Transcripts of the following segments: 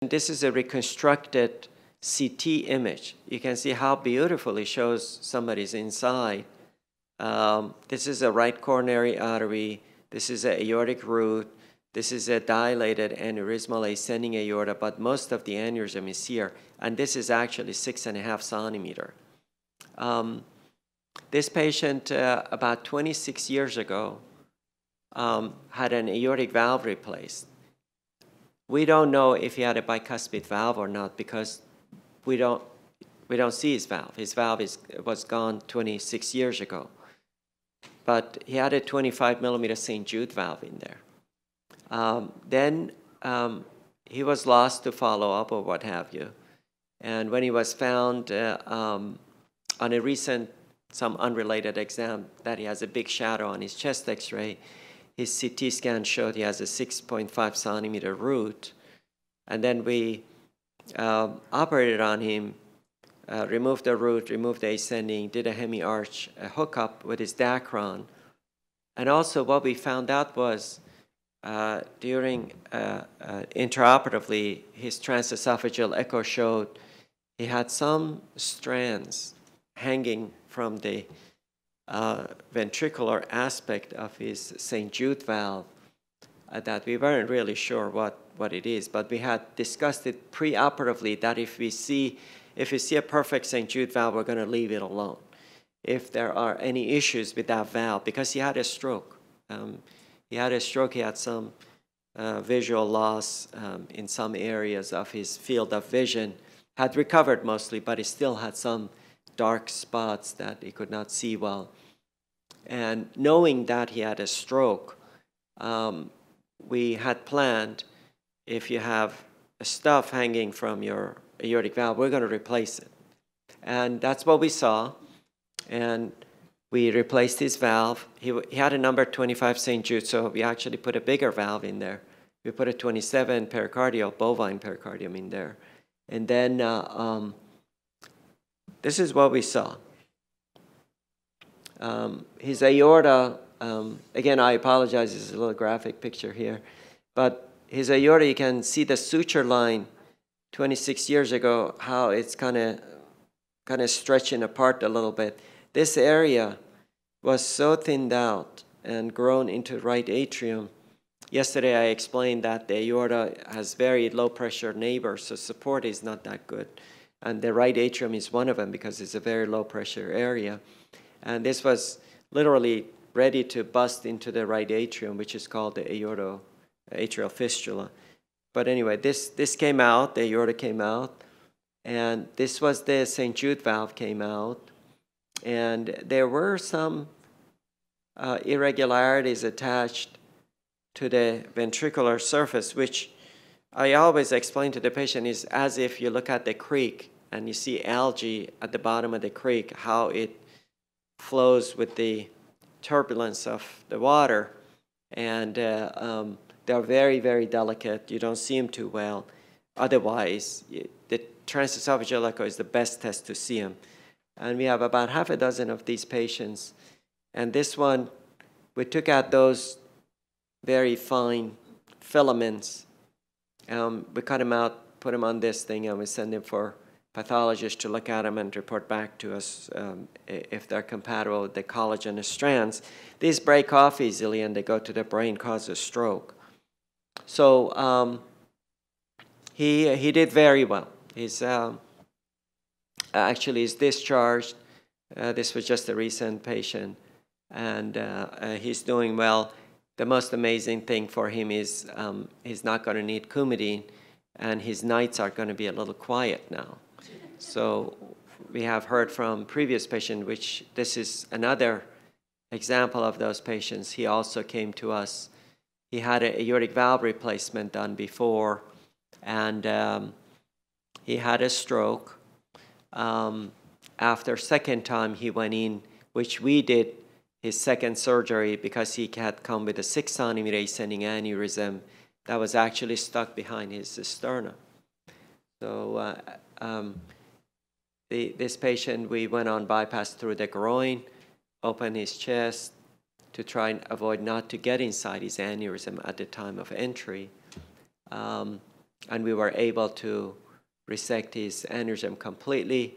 This is a reconstructed CT image. You can see how beautifully it shows somebody's inside. This is a right coronary artery. This is an aortic root. This is a dilated aneurysmal ascending aorta, but most of the aneurysm is here. And this is actually 6.5 centimeter. This patient, about 26 years ago, had an aortic valve replaced. We don't know if he had a bicuspid valve or not because we don't see his valve. His valve was gone 26 years ago. But he had a 25 millimeter St. Jude valve in there. Then he was lost to follow-up or what have you. And when he was found on a recent, some unrelated exam, that he has a big shadow on his chest x-ray, his CT scan showed he has a 6.5 centimeter root. And then we operated on him, removed the root, removed the ascending, did a hemi-arch hookup with his Dacron. And also what we found out was during intraoperatively, his transesophageal echo showed he had some strands hanging from the ventricular aspect of his St. Jude valve that we weren't really sure what it is, but we had discussed it preoperatively that if we see a perfect St. Jude valve, we're going to leave it alone. If there are any issues with that valve, because he had a stroke. He had some visual loss in some areas of his field of vision, had recovered mostly, but he still had some dark spots that he could not see well. And knowing that he had a stroke, we had planned, if you have stuff hanging from your aortic valve, we're going to replace it. And that's what we saw. And we replaced his valve. He had a number 25 St. Jude, so we actually put a bigger valve in there. We put a 27 pericardial, bovine pericardium in there. And then this is what we saw. His aorta, again, I apologize, this is a little graphic picture here, but his aorta, you can see the suture line 26 years ago, how it's kind of stretching apart a little bit. This area was so thinned out and grown into right atrium. Yesterday I explained that the aorta has very low pressure neighbors, so support is not that good. And the right atrium is one of them because it's a very low pressure area. And this was literally ready to bust into the right atrium, which is called the atrial fistula. But anyway, this came out, the aorta came out, and this was the St. Jude valve came out. And there were some irregularities attached to the ventricular surface, which I always explain to the patient is as if you look at the creek and you see algae at the bottom of the creek, how it flows with the turbulence of the water. And they're very, very delicate. You don't see them too well. Otherwise, the transesophageal echo is the best test to see them. And we have about half a dozen of these patients. And this one, we took out those very fine filaments. We cut them out, put them on this thing, and we send them for pathologists to look at them and report back to us if they're compatible with the collagen strands. These break off easily and they go to the brain, cause a stroke. So he did very well. He's actually is discharged. This was just a recent patient, and he's doing well. The most amazing thing for him is he's not going to need Coumadin, and his nights are going to be a little quiet now. So we have heard from previous patient, which this is another example of those patients. He also came to us. He had an aortic valve replacement done before, and he had a stroke. After second time he went in, which we did his second surgery because he had come with a 6 centimeter ascending aneurysm that was actually stuck behind his sternum. So this patient, we went on bypass through the groin, opened his chest to try and avoid not to get inside his aneurysm at the time of entry. and we were able to resect his aneurysm completely.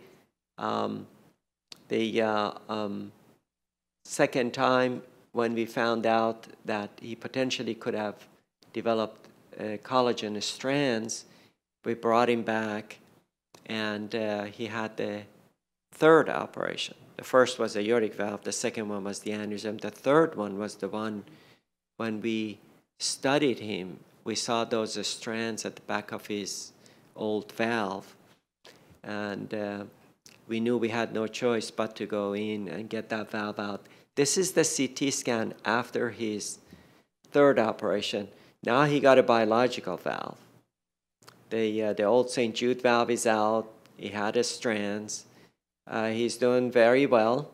The second time, when we found out that he potentially could have developed collagen strands, we brought him back, and he had the third operation. The first was the aortic valve, the second one was the aneurysm. The third one was the one when we studied him, we saw those strands at the back of his old valve, and we knew we had no choice but to go in and get that valve out. This is the CT scan after his third operation. Now he got a biological valve. The old St. Jude valve is out. He had his strands. He's doing very well.